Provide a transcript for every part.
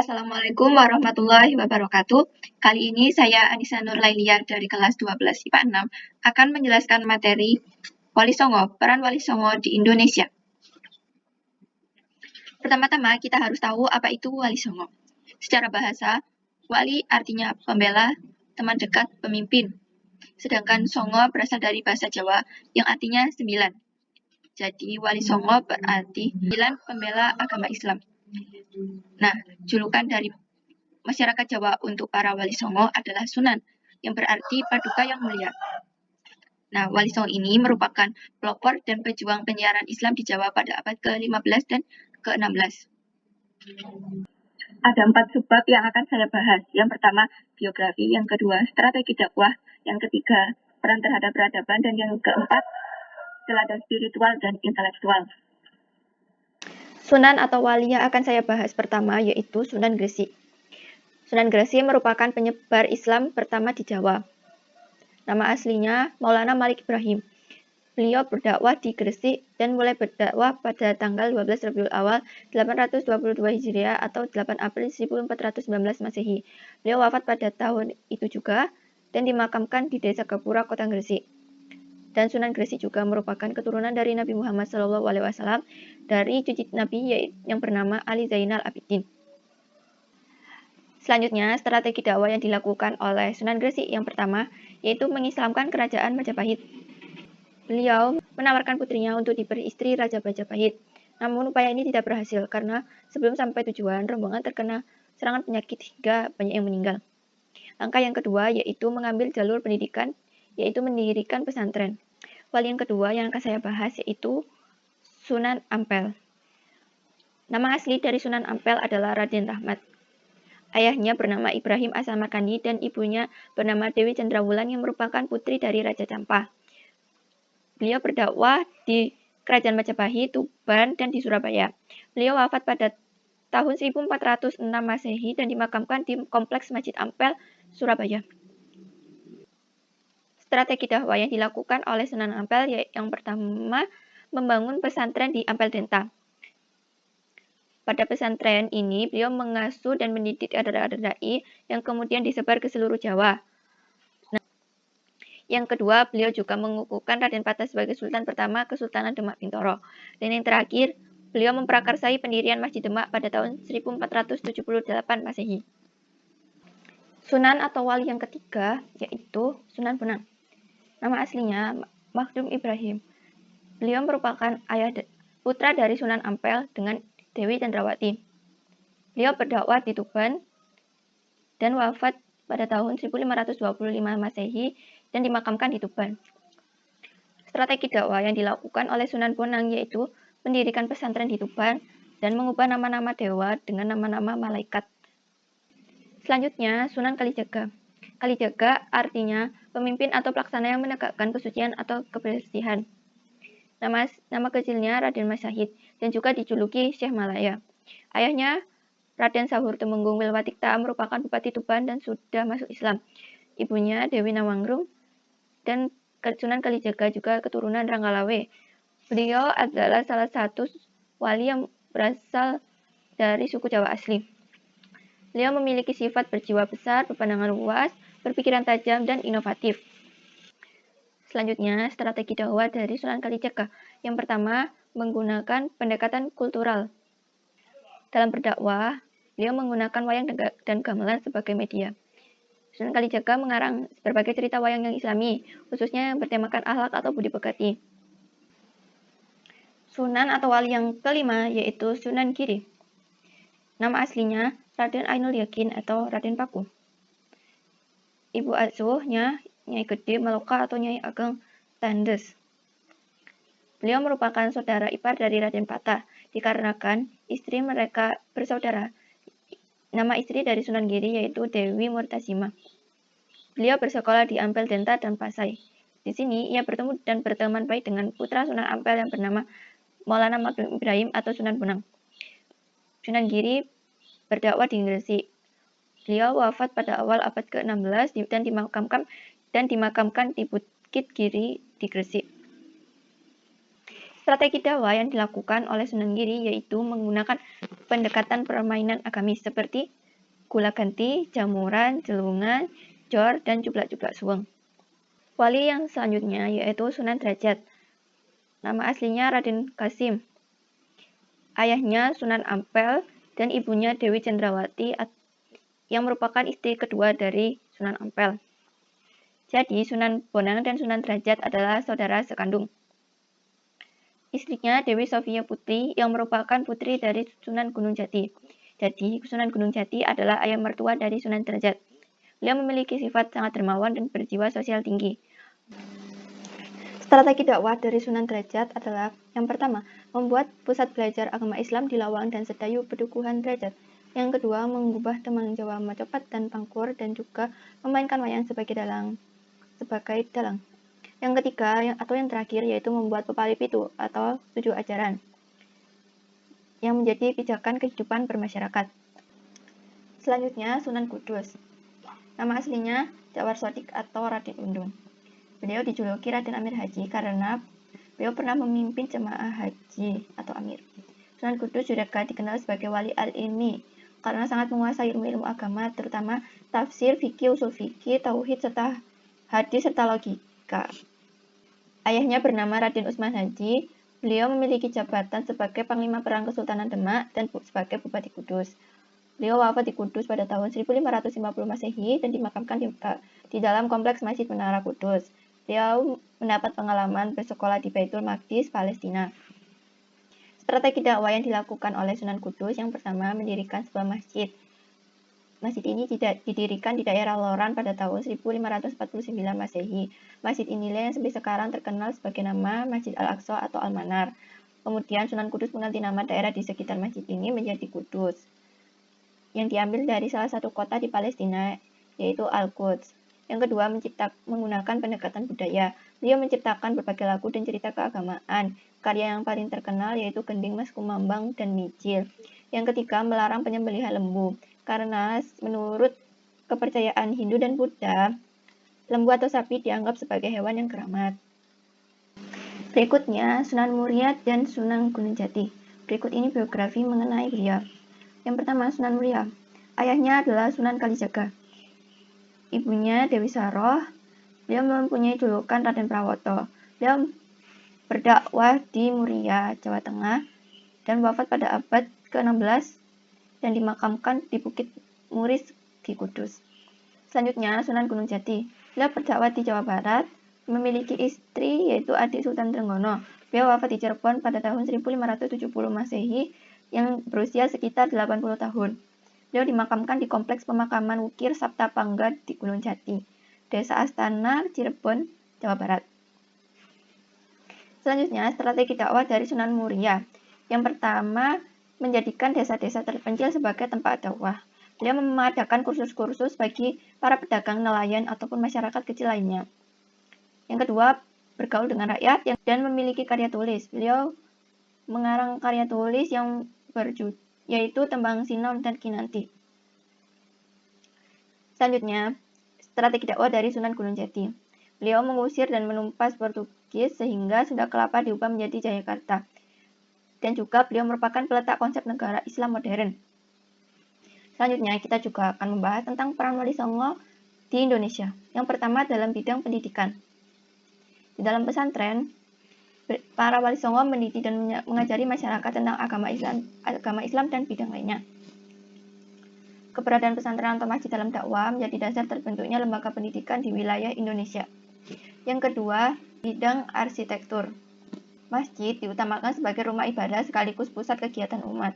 Assalamualaikum warahmatullahi wabarakatuh. Kali ini saya Anissa Nurlailia dari kelas 12 IPA 6 akan menjelaskan materi Wali Songo, peran Wali Songo di Indonesia. Pertama-tama kita harus tahu apa itu Wali Songo. Secara bahasa, wali artinya pembela, teman dekat, pemimpin. Sedangkan Songo berasal dari bahasa Jawa yang artinya 9. Jadi Wali Songo berarti 9 pembela agama Islam. Nah, julukan dari masyarakat Jawa untuk para Wali Songo adalah Sunan, yang berarti paduka yang mulia. Nah, Wali Songo ini merupakan pelopor dan pejuang penyiaran Islam di Jawa pada abad ke-15 dan ke-16. Ada 4 subbab yang akan saya bahas. Yang pertama, biografi. Yang kedua, strategi dakwah. Yang ketiga, peran terhadap peradaban. Dan yang keempat, teladan spiritual dan intelektual. Sunan atau wali yang akan saya bahas pertama yaitu Sunan Gresik. Sunan Gresik merupakan penyebar Islam pertama di Jawa. Nama aslinya Maulana Malik Ibrahim. Beliau berdakwah di Gresik dan mulai berdakwah pada tanggal 12 Rabiul Awal 822 Hijriah atau 8 April 1419 Masehi. Beliau wafat pada tahun itu juga dan dimakamkan di Desa Gapura, Kota Gresik. Dan Sunan Gresik juga merupakan keturunan dari Nabi Muhammad SAW dari cucu Nabi yang bernama Ali Zainal Abidin. Selanjutnya, strategi dakwah yang dilakukan oleh Sunan Gresik yang pertama yaitu mengislamkan kerajaan Majapahit. Beliau menawarkan putrinya untuk diberi istri Raja Majapahit. Namun upaya ini tidak berhasil karena sebelum sampai tujuan, rombongan terkena serangan penyakit hingga banyak yang meninggal. Langkah yang kedua yaitu mengambil jalur pendidikan, yaitu mendirikan pesantren. Wali yang kedua yang akan saya bahas yaitu Sunan Ampel. Nama asli dari Sunan Ampel adalah Raden Rahmat. Ayahnya bernama Ibrahim As-Samarkandi dan ibunya bernama Dewi Cendrawulan yang merupakan putri dari Raja Campah. Beliau berdakwah di Kerajaan Majapahit, Tuban, dan di Surabaya. Beliau wafat pada tahun 1406 Masehi dan dimakamkan di Kompleks Masjid Ampel, Surabaya. Strategi dakwah yang dilakukan oleh Sunan Ampel yang pertama membangun pesantren di Ampel Denta. Pada pesantren ini beliau mengasuh dan mendidik kader-kader dai yang kemudian disebar ke seluruh Jawa. Nah, yang kedua beliau juga mengukuhkan Raden Patah sebagai Sultan pertama Kesultanan Demak Bintoro. Dan yang terakhir beliau memprakarsai pendirian Masjid Demak pada tahun 1478 Masehi. Sunan atau wali yang ketiga yaitu Sunan Bonang. Nama aslinya Makhdum Ibrahim. Beliau merupakan putra dari Sunan Ampel dengan Dewi Cendrawati. Beliau berdakwah di Tuban dan wafat pada tahun 1525 Masehi dan dimakamkan di Tuban. Strategi dakwah yang dilakukan oleh Sunan Bonang yaitu mendirikan pesantren di Tuban dan mengubah nama-nama dewa dengan nama-nama malaikat. Selanjutnya, Sunan Kalijaga. Kalijaga artinya pemimpin atau pelaksana yang menegakkan kesucian atau kebersihan. Nama kecilnya Raden Masahid dan juga dijuluki Syekh Malaya. Ayahnya Raden Sahur Temenggung Wilwatikta merupakan Bupati Tuban dan sudah masuk Islam. Ibunya Dewi Nawangrum dan Sunan Kalijaga juga keturunan Ranggalawe. Beliau adalah salah satu wali yang berasal dari suku Jawa asli. Beliau memiliki sifat berjiwa besar, berpandangan luas, berpikiran tajam, dan inovatif. Selanjutnya, strategi dakwah dari Sunan Kalijaga. Yang pertama, menggunakan pendekatan kultural. Dalam berdakwah, beliau menggunakan wayang dan gamelan sebagai media. Sunan Kalijaga mengarang berbagai cerita wayang yang islami, khususnya yang bertemakan akhlak atau budi pekerti. Sunan atau wali yang kelima yaitu Sunan Giri. Nama aslinya Raden Ainul Yakin atau Raden Paku. Ibu asuhnya Nyai Gede Maloka atau Nyai Ageng Tandes. Beliau merupakan saudara ipar dari Raden Patah, dikarenakan istri mereka bersaudara. Nama istri dari Sunan Giri yaitu Dewi Murtasimah. Beliau bersekolah di Ampel Denta dan Pasai. Di sini ia bertemu dan berteman baik dengan putra Sunan Ampel yang bernama Maulana Makhdum Ibrahim atau Sunan Bonang. Sunan Giri berdakwah di Gresik. Beliau wafat pada awal abad ke-16 dan dimakamkan di Bukit Giri di Gresik. Strategi dakwah yang dilakukan oleh Sunan Giri yaitu menggunakan pendekatan permainan agamis seperti gula ganti, jamuran, jelungan, jor, dan jublak-jublak suweng. Wali yang selanjutnya yaitu Sunan Derajat. Nama aslinya Raden Kasim. Ayahnya Sunan Ampel dan ibunya Dewi Cendrawati yang merupakan istri kedua dari Sunan Ampel. Jadi Sunan Bonang dan Sunan Derajat adalah saudara sekandung. Istrinya Dewi Sofia Putri yang merupakan putri dari Sunan Gunung Jati. Jadi Sunan Gunung Jati adalah ayah mertua dari Sunan Derajat. Beliau memiliki sifat sangat dermawan dan berjiwa sosial tinggi. Strategi dakwah dari Sunan Derajat adalah yang pertama, membuat pusat belajar agama Islam di Lawang dan Sedayu Pedukuhan Derajat. Yang kedua, mengubah Temang Jawa Macopat dan Pangkur dan juga memainkan wayang sebagai dalang. Yang ketiga, yang terakhir yaitu membuat pepali pitu atau 7 ajaran yang menjadi pijakan kehidupan bermasyarakat. Selanjutnya, Sunan Kudus. Nama aslinya Jawar Sodik atau Raden Undung. Beliau dijuluki Raden Amir Haji karena beliau pernah memimpin jemaah haji atau amir. Sunan Kudus juga dikenal sebagai wali al-ilmi karena sangat menguasai ilmu-ilmu agama, terutama tafsir, fikih, usul fikih, tauhid, serta hadis, serta logika. Ayahnya bernama Raden Usman Haji. Beliau memiliki jabatan sebagai Panglima Perang Kesultanan Demak dan sebagai Bupati Kudus. Beliau wafat di Kudus pada tahun 1550 Masehi dan dimakamkan di dalam kompleks Masjid Menara Kudus. Beliau mendapat pengalaman bersekolah di Baitul Maqdis, Palestina. Strategi dakwah yang dilakukan oleh Sunan Kudus yang pertama mendirikan sebuah masjid. Masjid ini didirikan di daerah Loran pada tahun 1549 Masehi. Masjid inilah yang sampai sekarang terkenal sebagai nama Masjid Al-Aqsa atau Al-Manar. Kemudian Sunan Kudus mengganti nama daerah di sekitar masjid ini menjadi Kudus, yang diambil dari salah satu kota di Palestina, yaitu Al-Quds. Yang kedua, menggunakan pendekatan budaya. Beliau menciptakan berbagai lagu dan cerita keagamaan. Karya yang paling terkenal yaitu Gending Mas Kumambang dan Micil. Yang ketiga, melarang penyembelihan lembu. Karena menurut kepercayaan Hindu dan Buddha, lembu atau sapi dianggap sebagai hewan yang keramat. Berikutnya, Sunan Muria dan Sunan Gunung Jati. Berikut ini biografi mengenai beliau. Yang pertama, Sunan Muria. Ayahnya adalah Sunan Kalijaga. Ibunya Dewi Saroh. Beliau mempunyai julukan Raden Prawoto. Beliau berdakwah di Muria, Jawa Tengah, dan wafat pada abad ke-16 dan dimakamkan di Bukit Muris di Kudus. Selanjutnya, Sunan Gunung Jati. Beliau berdakwah di Jawa Barat, memiliki istri yaitu adik Sultan Trenggono. Beliau wafat di Cirebon pada tahun 1570 Masehi yang berusia sekitar 80 tahun. Beliau dimakamkan di Kompleks Pemakaman Wukir Sabta Pangga di Gunung Jati, Desa Astana, Cirebon, Jawa Barat. Selanjutnya, strategi dakwah dari Sunan Muria. Yang pertama, menjadikan desa-desa terpencil sebagai tempat dakwah. Beliau mengadakan kursus-kursus bagi para pedagang, nelayan, ataupun masyarakat kecil lainnya. Yang kedua, bergaul dengan rakyat dan memiliki karya tulis. Beliau mengarang karya tulis yang yaitu Tembang Sinom dan Kinanti. Selanjutnya, strategi dakwah dari Sunan Gunung Jati. Beliau mengusir dan menumpas Portugis sehingga Sunda Kelapa diubah menjadi Jayakarta. Dan juga beliau merupakan peletak konsep negara Islam modern. Selanjutnya, kita juga akan membahas tentang peran Wali Songo di Indonesia. Yang pertama dalam bidang pendidikan. Di dalam pesantren, para Wali Songo mendidik dan mengajari masyarakat tentang agama Islam dan bidang lainnya. Keberadaan pesantren atau masjid dalam dakwah menjadi dasar terbentuknya lembaga pendidikan di wilayah Indonesia. Yang kedua, bidang arsitektur. Masjid diutamakan sebagai rumah ibadah sekaligus pusat kegiatan umat.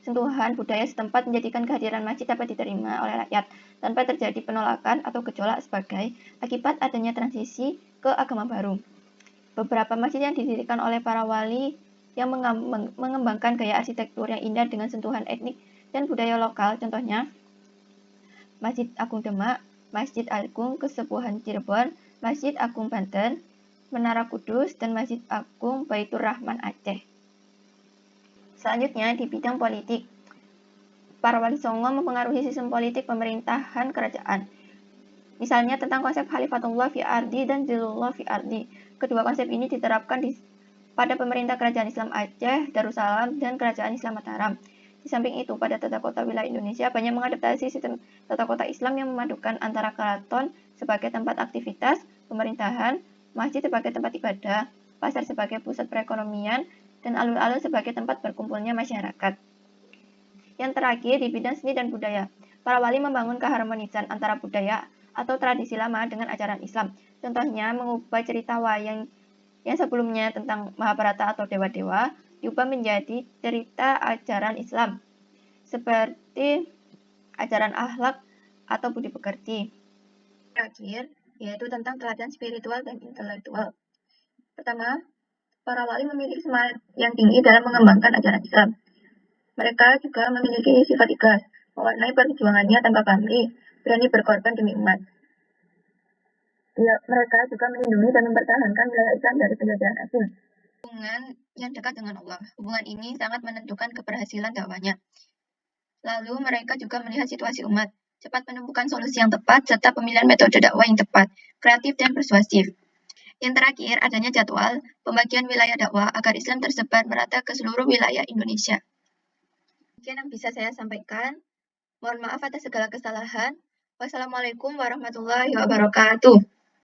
Sentuhan budaya setempat menjadikan kehadiran masjid dapat diterima oleh rakyat tanpa terjadi penolakan atau gejolak sebagai akibat adanya transisi ke agama baru. Beberapa masjid yang didirikan oleh para wali yang mengembangkan gaya arsitektur yang indah dengan sentuhan etnik dan budaya lokal, contohnya Masjid Agung Demak, Masjid Agung Kesepuhan Cirebon, Masjid Agung Banten, Menara Kudus, dan Masjid Agung Baitur Rahman Aceh. Selanjutnya, di bidang politik, para Wali Songo mempengaruhi sistem politik pemerintahan kerajaan. Misalnya tentang konsep Khalifatullah fi Ardi dan Zilullah fi Ardi. Kedua konsep ini diterapkan di pada pemerintah Kerajaan Islam Aceh, Darussalam, dan Kerajaan Islam Mataram. Di samping itu, pada tata kota wilayah Indonesia banyak mengadaptasi sistem tata kota Islam yang memadukan antara keraton sebagai tempat aktivitas pemerintahan, masjid sebagai tempat ibadah, pasar sebagai pusat perekonomian, dan alun-alun sebagai tempat berkumpulnya masyarakat. Yang terakhir, di bidang seni dan budaya, para wali membangun keharmonisan antara budaya atau tradisi lama dengan ajaran Islam. Contohnya, mengubah cerita wayang yang sebelumnya tentang Mahabharata atau dewa-dewa diubah menjadi cerita ajaran Islam, seperti ajaran akhlak atau budi pekerti. Terakhir, yaitu tentang teladan spiritual dan intelektual. Pertama, para wali memiliki semangat yang tinggi dalam mengembangkan ajaran Islam. Mereka juga memiliki sifat ikhlas, mewarnai perjuangannya tanpa pamrih, berani berkorban demi umat. Ya, mereka juga melindungi dan mempertahankan wilayah Islam dari penjajahan asing. Hubungan yang dekat dengan Allah. Hubungan ini sangat menentukan keberhasilan dakwahnya. Lalu mereka juga melihat situasi umat, cepat menemukan solusi yang tepat, serta pemilihan metode dakwah yang tepat, kreatif dan persuasif. Yang terakhir, adanya jadwal pembagian wilayah dakwah agar Islam tersebar merata ke seluruh wilayah Indonesia. Demikian yang bisa saya sampaikan. Mohon maaf atas segala kesalahan. Wassalamualaikum warahmatullahi wabarakatuh.